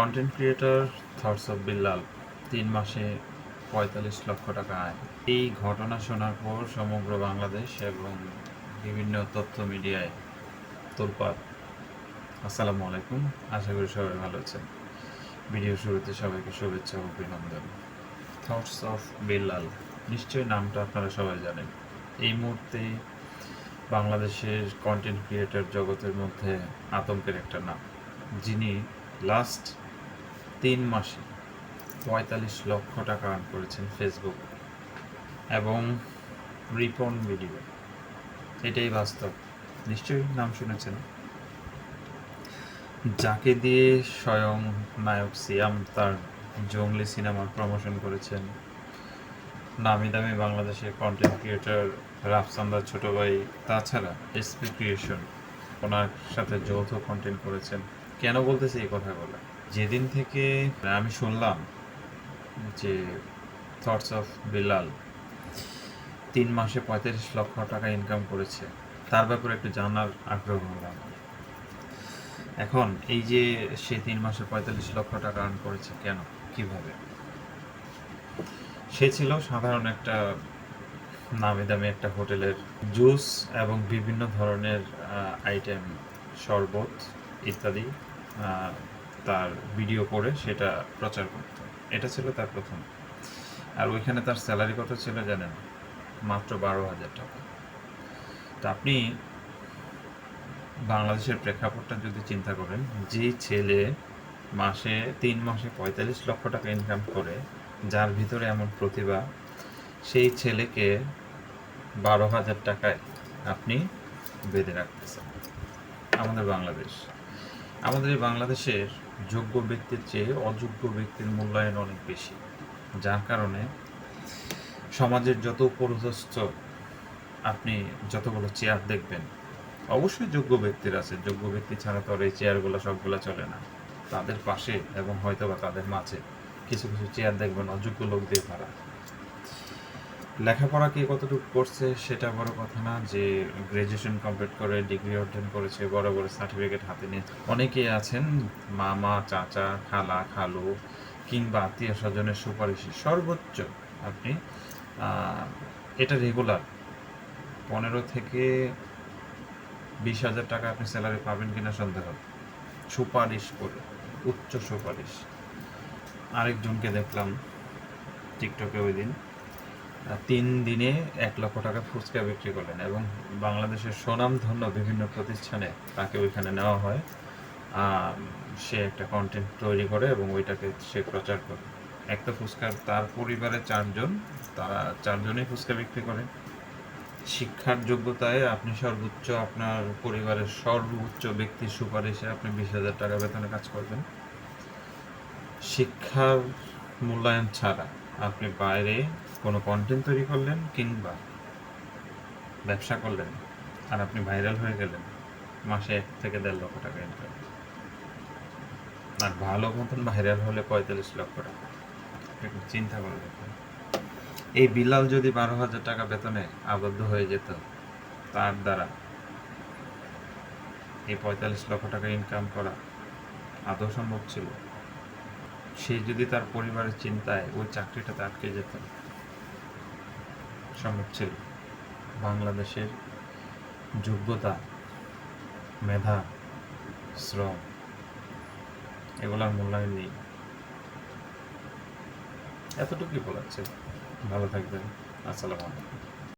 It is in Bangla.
Content creator thoughts of Billal 3 মাসে ৪৫ লক্ষ টাকা আয়। এই ঘটনা শোনার পর সমগ্র বাংলাদেশ এবং বিভিন্ন তথ্য মিডিয়ায় তোলপাড়। আসসালামু আলাইকুম, আশা করি সবাই ভালো আছেন। ভিডিও শুরুতে সবাইকে শুভেচ্ছা ও অভিনন্দন। থটস অফ বিল্লাল, নিশ্চয়ই নামটা আপনারা সবাই জানেন। এই মুহূর্তে বাংলাদেশের কন্টেন্ট ক্রিয়েটর জগতের মধ্যে আতঙ্কের একটা নাম, যিনি লাস্ট 3 মাসে ৪৫ লক্ষ টাকা আর্ন করেছেন ফেসবুক এবং রিপন ভিডিও। এটাই বাস্তব, নিশ্চয়ই নাম শুনেছেন। যাকে দিয়ে স্বয়ং নায়ক সিয়াম তার জঙ্গলি সিনেমার প্রমোশন করেছেন, নামি দামি বাংলাদেশের কন্টেন্ট ক্রিয়েটর রাফসান্দার ছোট ভাই, তাছাড়া এসপি ক্রিয়েশন ওনার সাথে যৌথ কন্টেন্ট করেছেন। কেন বলতেছি এই কথাগুলো? যেদিন থেকে আমি শুনলাম যে থটস অফ বিল্লাল 3 মাসে ৪৫ লক্ষ টাকা ইনকাম করেছে, তার ব্যাপারে একটু জানার আগ্রহ হলো আমার। এখন এই যে সে 3 মাসে ৪৫ লক্ষ টাকা আর্ন করেছে, কেন, কিভাবে? সে ছিল সাধারণ একটা নামি দামি একটা হোটেলের জুস এবং বিভিন্ন ধরনের আইটেম, শরবত ইত্যাদি তার ভিডিও করে সেটা প্রচার করত। এটা ছিল তার প্রথম। আর ওইখানে তার স্যালারি কত ছিল জানেন? মাত্র ১২,০০০ টাকা। তা আপনি বাংলাদেশের প্রেক্ষাপটটা যদি চিন্তা করেন, যে ছেলে 3 মাসে ৪৫ লক্ষ টাকা ইনকাম করে, যার ভিতরে এমন প্রতিভা, সেই ছেলেকে ১২,০০০ টাকায় আপনি বেঁধে রাখতেছেন। আমাদের এই বাংলাদেশের যোগ্য ব্যক্তির চেয়ে অযোগ্য ব্যক্তির মূল্যায়ন অনেক বেশি, যার কারণে সমাজের যত উপরস্থ আপনি যতগুলো চেয়ার দেখবেন, অবশ্যই যোগ্য ব্যক্তির আছে, যোগ্য ব্যক্তি ছাড়া তো আর এই চেয়ারগুলো সবগুলো চলে না। তাদের পাশে এবং হয়তো বা তাদের মাঝে কিছু কিছু চেয়ার দেখবেন অযোগ্য লোক দিয়ে ভরা। লেখাপড়া কে কতটুকু করছে সেটা বড় কথা না, যে গ্র্যাজুয়েশন কমপ্লিট করে ডিগ্রি অর্জন করেছে, বড় বড় সার্টিফিকেট হাতে নিয়ে অনেকেই আছেন মামা, চাচা, খালা, খালু কিংবা আত্মীয় স্বজনের সুপারিশে সর্বোচ্চ আপনি এটা রেগুলার ১৫ থেকে ২০,০০০ টাকা আপনি স্যালারি পাবেন কিনা সন্দেহ। সুপারিশ করে, উচ্চ সুপারিশ। আরেকজনকে দেখলাম টিকটকে ওই দিন ৩ দিনে ১ লক্ষ টাকা ফুচকা বিক্রি করলেন এবং বাংলাদেশের স্বনামধন্য বিভিন্ন প্রতিষ্ঠানে তাকে ওইখানে নেওয়া হয়। সে একটা কন্টেন্ট তৈরি করে এবং ওইটাকে সে প্রচার করে। একটা ফুচকার তার পরিবারে ৪ জন, তারা ৪ জনেই ফুচকা বিক্রি করে। শিক্ষার যোগ্যতায় আপনি সর্বোচ্চ, আপনার পরিবারের সর্বোচ্চ ব্যক্তির সুপারিশে আপনি ২০,০০০ টাকা বেতনে কাজ করবেন। শিক্ষার মূল্যায়ন ছাড়া আপনি বাইরে কোনো কন্টেন্ট তৈরি করলেন কিংবা ব্যবসা করলেন আর আপনি ভাইরাল হয়ে গেলেন, মাসে ১ থেকে ১.৫ লক্ষ টাকা ইনকাম। আর ভালো মতন ভাইরাল হলে ৪৫ লক্ষ টাকা। একটু চিন্তা করে দেখুন। এই বিল্লাল যদি ১২,০০০ টাকা বেতনে আবদ্ধ হয়ে যেত, তার দ্বারা এই ৪৫ লক্ষ টাকা ইনকাম করা আদৌ সম্ভব ছিল? সে যদি তার পরিবারের চিন্তায় ওই চাকরিটাতে আটকে যেত, সম্ভব ছিল? বাংলাদেশের যোগ্যতা, মেধা, শ্রম এগুলোর মূল্যায়ন নেই। এতটুকুই বলার ছিল। ভালো থাকবেন। আসসালামু আলাইকুম।